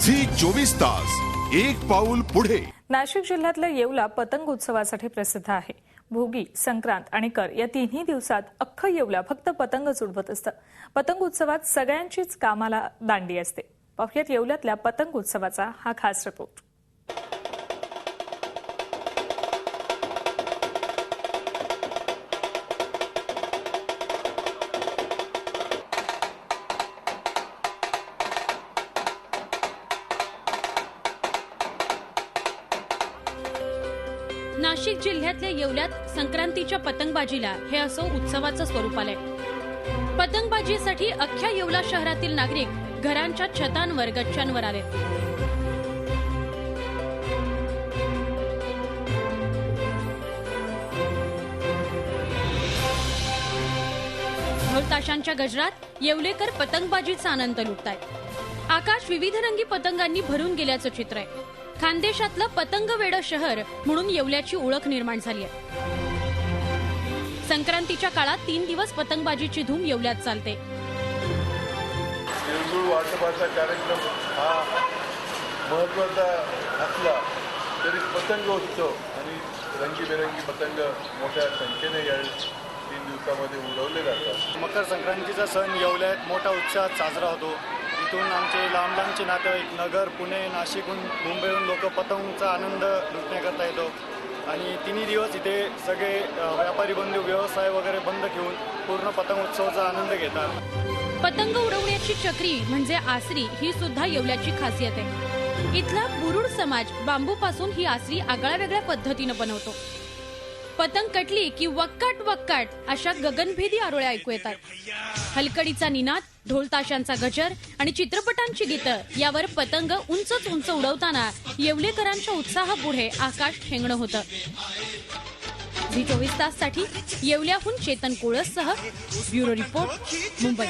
Zee 24 तास एक पाऊल पुढे। नाशिक जिल्ह्यातल्या येवला पतंग उत्सवासाठी प्रसिद्ध आहे। भोगी, संक्रांत आणि कर या तिन्ही दिवसात अख्खं येवला फक्त पतंगच उडवत असतं। पतंग उत्सवात सगळ्यांचीच कामाला दांडी असते। पाहुयात येवल्यातल्या पतंग उत्सवाचा हा खास रिपोर्ट। नाशिक जिल्ह्यातल्या येवल्यात संक्रांतीच्या पतंगबाजीला हे असं उत्सवाचं स्वरूप आलंय। पतंगबाजीसाठी अख्ख्या येवला शहरातील नागरिक घरांच्या छतांवर गच्च्यांवर आले। ढोल ताशांच्या गजरात येवलेकर पतंगबाजीचा आनंद लुटतायत। आकाश विविधरंगी पतंगांनी भरून गेल्याचं चित्र आहे। खानदेशातलं पतंग वेडं शहर म्हणून येवल्याची ओळख निर्माण झाली आहे। संक्रांतीच्या काळात 3 दिवस पतंगबाजीची धूम येवल्यात चालते। तिळगुळ वाटपाचा कार्यक्रम हा महत्त्वाचा असला तरी पतंग उत्सव आणि रंगीबेरंगी पतंग मोठ्या संख्येने यावेळी 3 दिवसामध्ये उडवले जातात। मकर संक्रांतीचा सण येवल्यात मोठा उत्साहात साजरा होतो। इथून आमचे लांब लांबचे नातेवाईक नगर, पुणे, नाशिकहून, मुंबईहून लोक पतंगचा आनंद लुटण्याकरता येतो आणि 3 दिवस इथे सगळे व्यापारी बंधू व्यवसाय वगैरे बंद ठेवून पूर्ण पतंग उत्सवाचा आनंद घेतात। पतंग उडवण्याची चक्री म्हणजे आसरी ही सुद्धा येवल्याची खासियत आहे। इथला बुरुड समाज बांबूपासून ही आसरी आगळ्यावेगळ्या पद्धतीनं बनवतो। पतंग कटली की वक्काट वक्काट अशा गगनभेदी आरोळ्या ऐकू येतात। हलकडीचा निनाद, ढोल ताशांचा गजर आणि चित्रपटांची गीतं यावर पतंग उंचच उंच उडवताना येवलेकरांच्या उत्साहापुढे आकाश ठेंगणं होतं। झी 24 ताससाठी येवल्याहून चेतन कोळससह ब्युरो रिपोर्ट, मुंबई।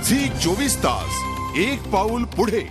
झी 24 तास एक पाऊल पुढे।